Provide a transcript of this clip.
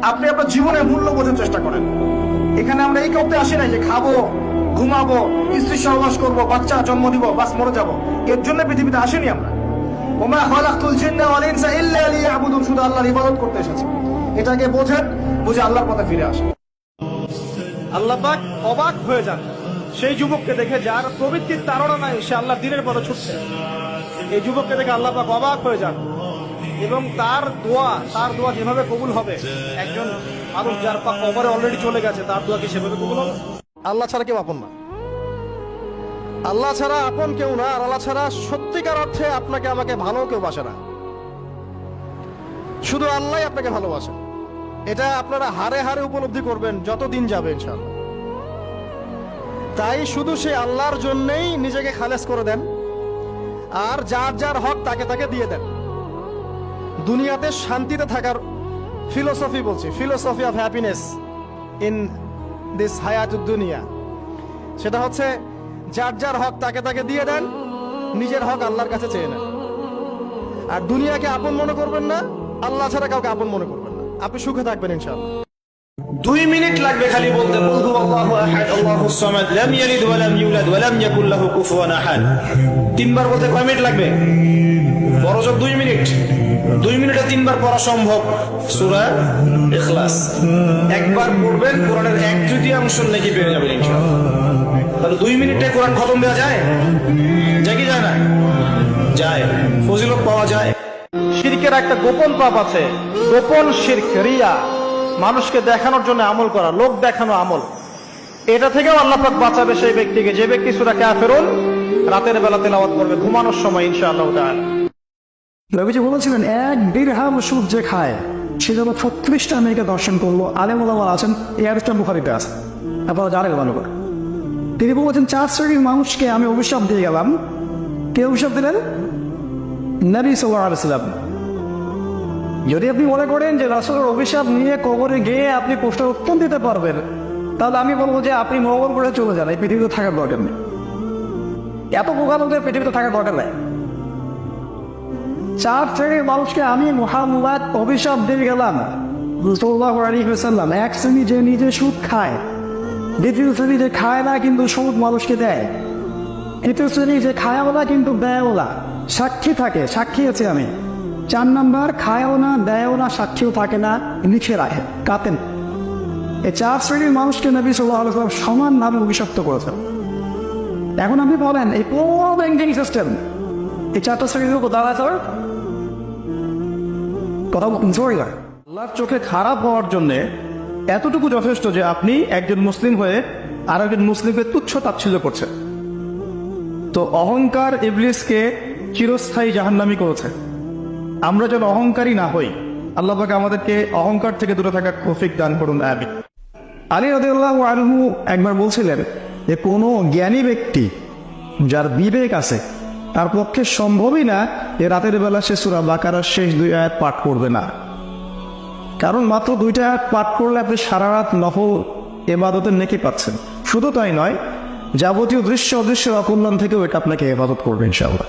আপনি আপনার জীবনের মূল্য বোঝার চেষ্টা করেন। এখানে আমরা এই করতে আসি নাই যে খাবো, ঘুমাবো, স্ত্রী সহবাস করবো, বাচ্চা জন্ম দিব, বাস মরে যাবো। এর জন্য পৃথিবীতে আসেনি আমরা। ওমা খালাকতুল জিন্না ওয়াল ইনসা ইল্লা লিয়াবুদুন, শুধু আল্লাহর ইবাদত করতে এসেছি। এটাকে বোঝেন, বুঝে আল্লাহর পথে ফিরে আসেন। আল্লাহ পাক অবাক হয়ে যান সেই যুবককে দেখে যার প্রবৃত্তির তাড়না নাই, সে আল্লাহ দিনের পথে ছুটছে। এই যুবককে দেখে আল্লাহ পাক অবাক হয়ে যান এবং তার দোয়া যেভাবে কবুল হবে, একজন মানুষ যার পাক কবরে অলরেডি চলে গেছে, তার দোয়া কি সেভাবে কবুল হবে? আল্লাহ ছাড়া কেউ আপন না, আল্লাহ ছাড়া আপন কেউ না, আর আল্লাহ ছাড়া সত্যিকার অর্থে আপনাকে আমাকে ভালো কেউ বাসে না। শুধু আল্লাহ আপনাকে ভালোবাসে। এটা আপনারা হারে হারে উপলব্ধি করবেন যত দিন যাবে ইনশাআল্লাহ। তাই শুধু সে আল্লাহর জন্যই নিজেকে খালেস করে দেন, আর যার যার হক তাকে তাকে দিয়ে দেন। দুনিয়াতে শান্তিতে থাকার ফিলোসফি বলছি, philosophy of happiness in this হায়াতুদ দুনিয়া, সেটা হচ্ছে যার যার হক তাকে তাকে দিয়ে দেন, নিজের হক আল্লাহর কাছে চেয়ে নেন। আর দুনিয়াকে আপন মনে করবেন না, আল্লাহ ছাড়া কাউকে আপন মনে করবেন না, আপনি সুখে থাকবেন ইনশাআল্লাহ। 2 মিনিট লাগবে খালি বলতে, কুল হুয়াল্লাহু আহাদ আল্লাহুস সামাদ লাম ইয়ালিদ ওয়া লাম ইউলাদ ওয়া লাম ইয়াকুল লাহু কুফুয়ান আহাদ। তিনবার বলতে কয় মিনিট লাগবে? বড়জোর 2 মিনিট। 2 মিনিটে 3 বার পড়া সম্ভব সূরা ইখলাস। একবার পড়বেন, কোরআনের 1/3 নেকি পেয়ে যাবেন ইনশাআল্লাহ। তাহলে 2 মিনিটে কোরআন খতম দেওয়া যায়? যায় কি যায় না? যায়, ফজিলত পাওয়া যায়। শিরকের একটা গোপন পাপ আছে, গোপন শিরক, রিয়া, মানুষকে দেখানোর জন্য আমল করা, লোক দেখানো আমল। এটা থেকেও আল্লাহ পাক বাঁচাবে সেই ব্যক্তিকে, যে ব্যক্তি সূরা কাফিরুন রাতের বেলা তেলাওয়াত করবে ঘুমানোর সময় ইনশাআল্লাহ তাআলা। নবীজি বলেছিলেন 1 দিরহাম সুদ যে খায় সে যেন 36টা মেয়েকে দর্শন করলো। আলেম ওলামা আছেন, এই হাদিসটা বুখারীতে আছে, আপনারা জানেন ভালো করে। তিনি বলেছেন 4 শ্রেণীর মানুষকে আমি অভিশাপ দিয়ে গেলাম। কে অভিশাপ দিলেন? নবী সাল্লাল্লাহু আলাইহি ওয়াসাল্লাম। যদি আপনি মনে করেন যে রাসূলের অভিশাপ নিয়ে কবরে গিয়ে আপনি প্রশ্নের উত্তর দিতে পারবেন, তাহলে আমি বলবো যে আপনি মঙ্গল গ্রহে চলে যান, এই পৃথিবীতে থাকার দরকার নেই। এত বোকালোদের পৃথিবীতে থাকার দরকার নেই। 4 শ্রেণীর মানুষকে আমি মুহাম্মদ অভিশাপ দিয়ে গেলাম সাল্লাল্লাহু আলাইহি ওয়াসাল্লাম। 1 শ্রেণী যে নিজে সুদ খায়, 2য় শ্রেণী যে খায় না কিন্তু সুদ মানুষকে দেয়, 3য় শ্রেণী যে খায়ওয়ালা কিন্তু দেয়ওয়ালা, সাক্ষী থাকে, সাক্ষী আছে আমি। 4 নাম্বার খায়ও না, দেয়ও না, সাক্ষীও থাকে না, লিখে রাখে, কাতেন। এই 4 শ্রেণীর মানুষকে নবী সাল্লাল্লাহু আলাইহি ওয়াসাল্লাম সমান নামে অভিশপ্ত করেছেন। এখন আপনি বলেন এই পুরো ব্যাংকিং সিস্টেম এই 4টা শ্রেণীর উপর দাঁড়ায় স্যার কথা জোরে লাগে। আল্লাহর চোখে খারাপ হওয়ার জন্য এতটুকু যথেষ্ট যে আপনি একজন মুসলিম হয়ে আর একজন মুসলিমকে তুচ্ছ তাচ্ছিল্য করছেন। তো অহংকার ইবলিসকে চিরস্থায়ী জাহান্নামী করেছে। আমরা যেন অহংকারী না হই, আল্লাহ পাক আমাদেরকে অহংকার থেকে দূরে থাকার তৌফিক দান করুন, আমিন। আলী রাদিয়াল্লাহু আনহু একবার বলছিলেন যে কোনো জ্ঞানী ব্যক্তি যার বিবেক আছে তার পক্ষে সম্ভবই না যে রাতের বেলা সে সূরা বাকারার শেষ 2 আয়াত পাঠ করবে না। কারণ মাত্র 2টা আয়াত পাঠ করলে আপনি সারা রাত নফল ইবাদতের নেকি পাচ্ছেন। শুধু তাই নয়, যাবতীয় দৃশ্য অদৃশ্য অকল্যাণ থেকেও এটা আপনাকে ইবাদত করবে ইনশাআল্লাহ।